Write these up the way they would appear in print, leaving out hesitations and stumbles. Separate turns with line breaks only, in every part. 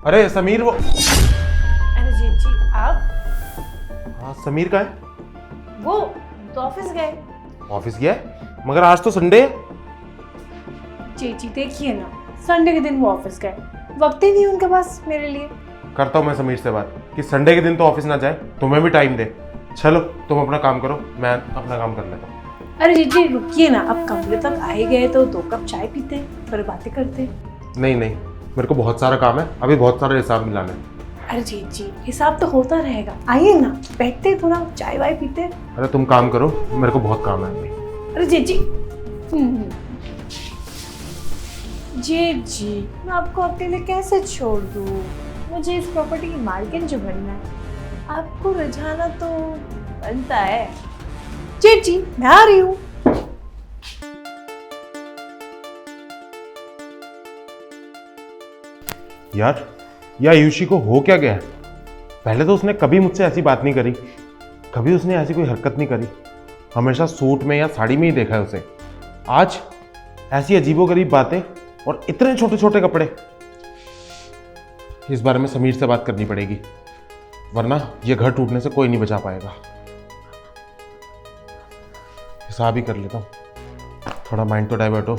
अरे समीर वो।
अरे जीत जी आप?
हाँ समीर का है।
वो तो ऑफिस गए।
ऑफिस गया है? मगर आज तो संडे है।
जी देखिए ना, संडे के दिन वो ऑफिस गए, वक्त ही नहीं उनके पास मेरे लिए।
करता हूँ मैं समीर से बात कि संडे के दिन तो ऑफिस ना जाए, तुम्हें भी टाइम दे। चलो तुम अपना काम करो, मैं अपना काम कर लेता हूँ।
अरे जीत जी रुकिए ना, अब कमरे तक आए गए तो 2 कप चाय पीते हैं, थोड़ी बातें करते हैं।
नहीं नहीं, मेरे को बहुत सारा काम है, अभी बहुत सारा हिसाब मिलाना है।
अरे जीत जी हिसाब तो होता रहेगा, आइए ना बैठते हैं, थोड़ा चाय वाय पीते हैं।
अरे तुम काम करो, मेरे को बहुत काम है अभी।
अरे जीत जी जीत जी मैं आपको अकेले कैसे छोड़ दूँ? मुझे इस प्रॉपर्टी की मालकिन जो बनना है, आपको रिझाना तो बनता है। जीत जी मैं आ रही हूँ।
यार आयुषी को हो क्या गया है? पहले तो उसने कभी मुझसे ऐसी बात नहीं करी, कभी उसने ऐसी कोई हरकत नहीं करी। हमेशा सूट में या साड़ी में ही देखा है उसे। आज ऐसी अजीबोगरीब बातें और इतने छोटे छोटे कपड़े। इस बारे में समीर से बात करनी पड़ेगी, वरना ये घर टूटने से कोई नहीं बचा पाएगा। हिसाब ही कर लेता हूँ, थोड़ा माइंड तो डाइवर्ट हो।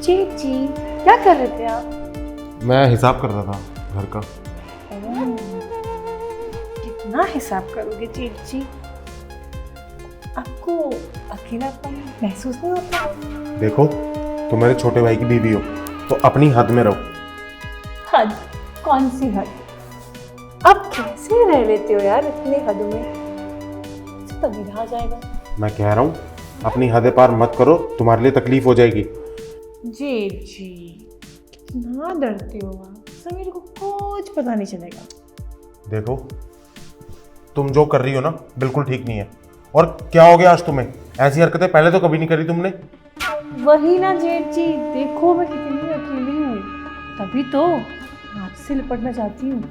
जीत जी क्या कर रहे थे आप?
मैं हिसाब कर रहा था घर का।
कितना हिसाब करोगे जीत जी? आपको अकेलापन महसूस नहीं होता?
देखो, तुम मेरे छोटे भाई की बीवी हो, तो अपनी हद में रहो।
हद? कौन सी हद? आप कैसे रह लेते हो यार इतनी हद में? तभी आ जाएगा।
मैं कह रहा हूँ अपनी हदें पार मत करो, तुम्हारे लिए तकलीफ हो जाएगी।
जी कितना डरते हो आप, समीर को कुछ पता नहीं चलेगा।
देखो, तुम जो कर रही हो ना बिल्कुल ठीक नहीं है। और क्या हो गया आज तुम्हें? ऐसी हरकतें पहले तो कभी नहीं करी तुमने।
वही ना जेठ जी, देखो मैं कितनी अकेली हूँ, तभी तो आपसे लिपटना चाहती हूँ।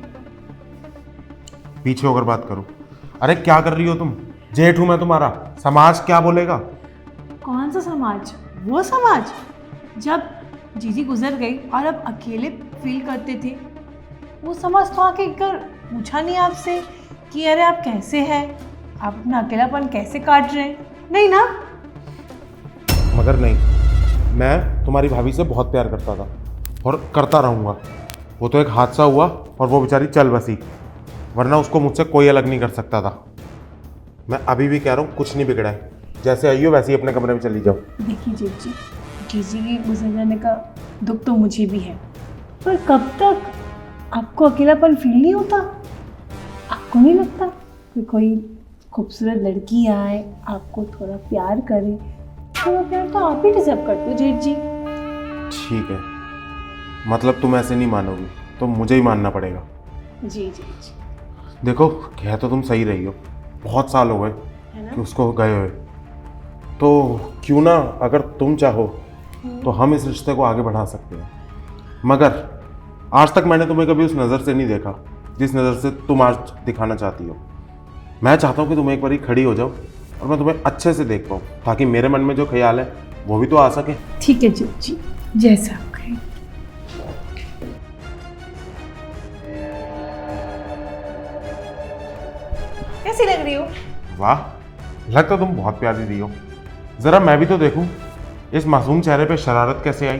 पीछे होकर बात करो। अरे क्या कर रही हो तुम? जेठ हूं मैं तुम्हारा, समाज क्या बोलेगा?
कौन सा समाज? वो समाज जब जीजी गुजर गई और अब अकेले फील करते थे, वो समाज तो आके एक बार पूछा नहीं आपसे कि अरे आप कैसे हैं, आप अपना अकेलापन कैसे काट रहे हैं? नहीं ना?
मगर नहीं, मैं तुम्हारी भाभी से बहुत प्यार करता था और करता रहूँगा। वो तो एक हादसा हुआ और वो बेचारी चल बसी, वरना उसको मुझसे कोई अलग नहीं कर सकता था। मैं अभी भी कह रहा हूँ कुछ नहीं बिगड़ा है, जैसे आई हो वैसे ही अपने कमरे में चली जाओ।
देखिए जेठ जी, जीजी के गुजर जाने का दुख तो मुझे भी है, पर कब तक? आपको अकेलापन फील नहीं होता? आपको नहीं लगता कि कोई खूबसूरत लड़की आए, आपको थोड़ा प्यार करे? थोड़ा प्यार तो आप ही डिजर्व करते हो जेठ जी।
ठीक है, मतलब तुम ऐसे नहीं मानोगी तो मुझे ही मानना पड़ेगा।
जी
देखो, कह तो तुम सही रही हो, बहुत साल हो गए
है ना?
कि उसको गए हुए, तो क्यों ना अगर तुम चाहो तो हम इस रिश्ते को आगे बढ़ा सकते हैं। मगर आज तक मैंने तुम्हें कभी उस नज़र से नहीं देखा जिस नज़र से तुम आज दिखाना चाहती हो। मैं चाहता हूँ कि तुम एक बार खड़ी हो जाओ और मैं तुम्हें अच्छे से देख पाऊँ, ताकि मेरे मन में जो ख्याल है वो भी तो आ सके।
ठीक है जेठ जी, जैसा आप कहें। कैसी लग रही हो?
वाह, लग तो तुम बहुत प्यारी रही हो। ज़रा मैं भी तो देखूं इस मासूम चेहरे पे शरारत कैसे आई।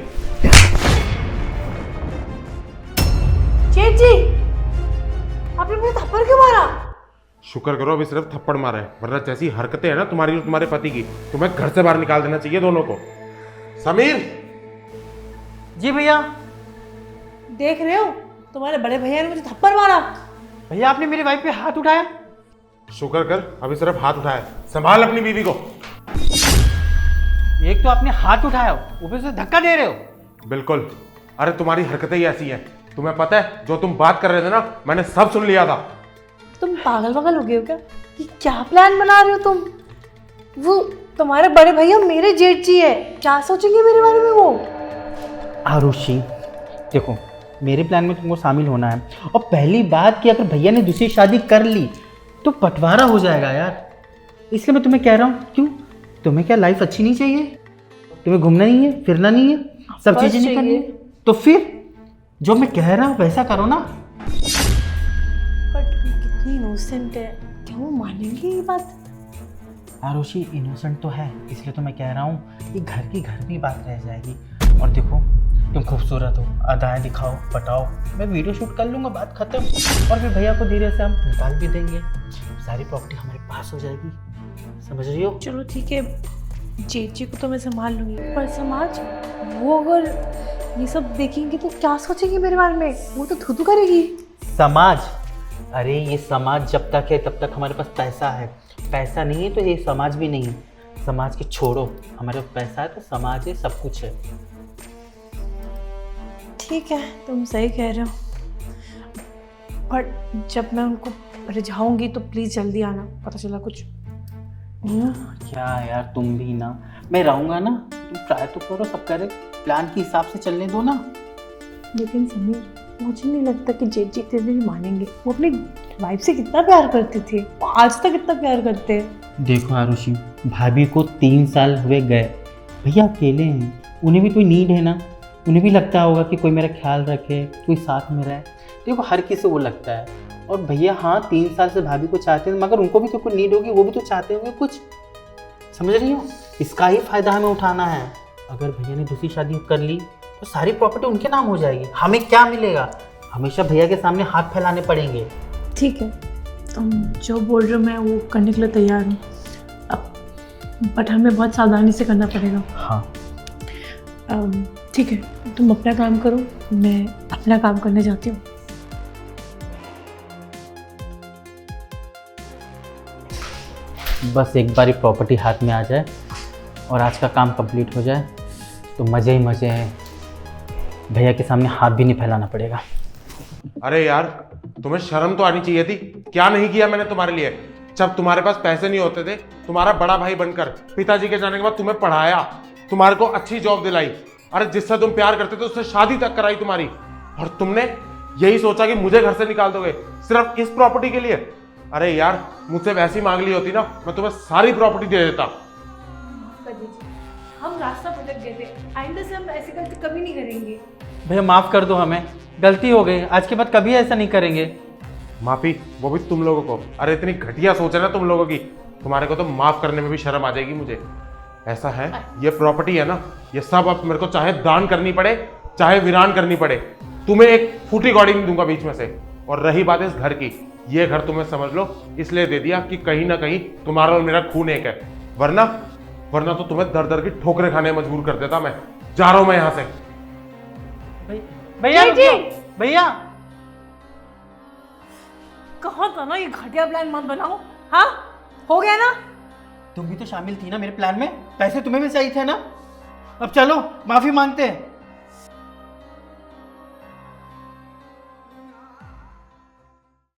जेठ जी आपने मुझे थप्पड़ क्यों मारा?
शुक्र करो अभी सिर्फ थप्पड़ मारा है, वरना जैसी हरकतें है ना तुम्हारी और तुम्हारे पति की, तुम्हें घर से बाहर निकाल देना चाहिए दोनों को। समीर!
जी भैया।
देख रहे हो, तुम्हारे बड़े भैया ने मुझे थप्पड़ मारा।
भैया आपने मेरी वाइफ पे हाथ उठाया।
शुक्र कर अभी सिर्फ हाथ उठाया, संभाल अपनी बीवी को।
एक तो आपने हाथ उठाया, ऊपर से धक्का दे रहे हो।
बिल्कुल, अरे तुम्हारी हरकतें ही ऐसी हैं। तुम्हें पता है जो तुम बात कर रहे थे ना, मैंने सब सुन लिया था।
तुम पागल वागल हो गए हो क्या? ये क्या प्लान बना रहे हो तुम? वो तुम्हारे बड़े भैया मेरे जेठ जी है, क्या सोचेंगे मेरे बारे में वो?
आरुषि देखो, मेरे प्लान में तुमको शामिल होना है। और पहली बात कि अगर भैया ने दूसरी शादी कर ली तो बंटवारा हो जाएगा यार, इसलिए मैं तुम्हें कह रहा हूँ। क्यों, तुम्हें क्या लाइफ अच्छी नहीं चाहिए? तुम्हें घूमना नहीं है, फिरना नहीं है, सब
बस
चीज़ें नहीं करनी
चाहिए।
है? तो फिर जो मैं कह रहा हूँ वैसा करो ना।
बट कितनी इनोसेंट है, क्या वो मानेंगे ये बात?
आरुषि इनोसेंट तो है, इसलिए तो मैं कह रहा हूँ कि घर की घर भी बात रह जाएगी। और देखो तुम खूबसूरत हो, अदाएँ दिखाओ, पटाओ, मैं वीडियो शूट कर लूँगा, बात खत्म। और फिर भैया को धीरे से हम निकाल भी देंगे, सारी प्रॉपर्टी हमारे पास हो जाएगी। समझ रही हो?
चलो ठीक है, जेजी को तो मैं संभाल लूंगी, पर समाज, वो अगर ये सब देखेंगे तो क्या सोचेंगे मेरे बारे में? वो तो थुथु करेगी।
समाज, अरे ये समाज जब तक है तब तक हमारे पास पैसा है, पैसा नहीं है तो ये समाज भी नहीं है। समाज के छोड़ो, हमारे पास पैसा है तो समाज है, सब कुछ है।
ठीक है, तुम सही कह रहे हो, बट जब मैं उनको रिझाऊंगी तो प्लीज़ जल्दी आना, पता चला कुछ।
क्या यार, तुम भी ना, मैं रहूँगा ना, तुम ट्राई तो करो, सब करे प्लान के हिसाब से चलने दो ना।
लेकिन समीर, मुझे नहीं लगता कि जेजी तेरे भी मानेंगे। वो अपनी वाइफ से कितना प्यार करते थे, वो आज तक कितना प्यार करते हैं।
देखो आरुषि, भाभी को 3 साल हुए गए, भैया अकेले हैं, उन्हें भी कोई नीड है ना, उन्हें भी लगता होगा कि कोई मेरा ख्याल रखे, कोई साथ में रहे। देखो हर किसी को वो लगता है। और भैया हाँ 3 साल से भाभी को चाहते हैं, मगर उनको भी तो कोई नीड होगी, वो भी तो चाहते होंगे कुछ। समझ रही हो? इसका ही फायदा हमें उठाना है। अगर भैया ने दूसरी शादी कर ली तो सारी प्रॉपर्टी उनके नाम हो जाएगी, हमें क्या मिलेगा? हमेशा भैया के सामने हाथ फैलाने पड़ेंगे।
ठीक है, तुम जो बोल रहे हो मैं वो करने के लिए तैयार हूँ, अब बट हमें बहुत सावधानी से करना पड़ेगा।
हाँ
ठीक है, तुम अपना काम करो, मैं अपना काम करने जाती हूँ।
बस एक बार प्रॉपर्टी हाथ में आ जाए और आज का काम कंप्लीट हो जाए तो मज़े ही मज़े हैं, भैया के सामने हाथ भी नहीं फैलाना पड़ेगा।
अरे यार, तुम्हें शर्म तो आनी चाहिए थी। क्या नहीं किया मैंने तुम्हारे लिए? जब तुम्हारे पास पैसे नहीं होते थे, तुम्हारा बड़ा भाई बनकर पिताजी के जाने के बाद तुम्हें पढ़ाया, तुम्हारे को अच्छी जॉब दिलाई, अरे जिससे तुम प्यार करते थे उससे शादी तक कराई तुम्हारी, और तुमने यही सोचा कि मुझे घर से निकाल दोगे सिर्फ इस प्रॉपर्टी के लिए? अरे यार, मुझसे वैसी मांग ली होती ना, मैं तुम्हें सारी प्रॉपर्टी दे देता।
हम रास्ता भटक गए थे, आइंदा से हम ऐसी गलती कभी नहीं करेंगे।
भैया माफ़ कर दो, हमें गलती हो गई, आज के बाद कभी ऐसा नहीं करेंगे।
माफी? वो भी तुम लोगों को? अरे इतनी घटिया सोच है ना तुम लोगों की, तुम्हारे को तो माफ करने में भी शर्म आ जाएगी मुझे। ऐसा है, ये प्रॉपर्टी है ना, ये सब अब मेरे को चाहे दान करनी पड़े चाहे वीरान करनी पड़े, तुम्हें एक फूटी कौड़ी नहीं दूंगा बीच में से। और रही बात इस घर की, ये घर तुम्हें समझ लो इसलिए दे दिया कि कहीं ना कहीं तुम्हारा और मेरा खून एक है, वरना तो तुम्हें दर दर की ठोकरें खाने में मजबूर कर देता मैं। जा रहा हूं मैं यहां से।
भैया
जी,
भैया
कहा था ना ये घटिया प्लान मत बनाओ। हाँ, हो गया ना?
तुम भी तो शामिल थी ना मेरे प्लान में, पैसे तुम्हें भी चाहिए थे ना। अब चलो माफी मांगते हैं।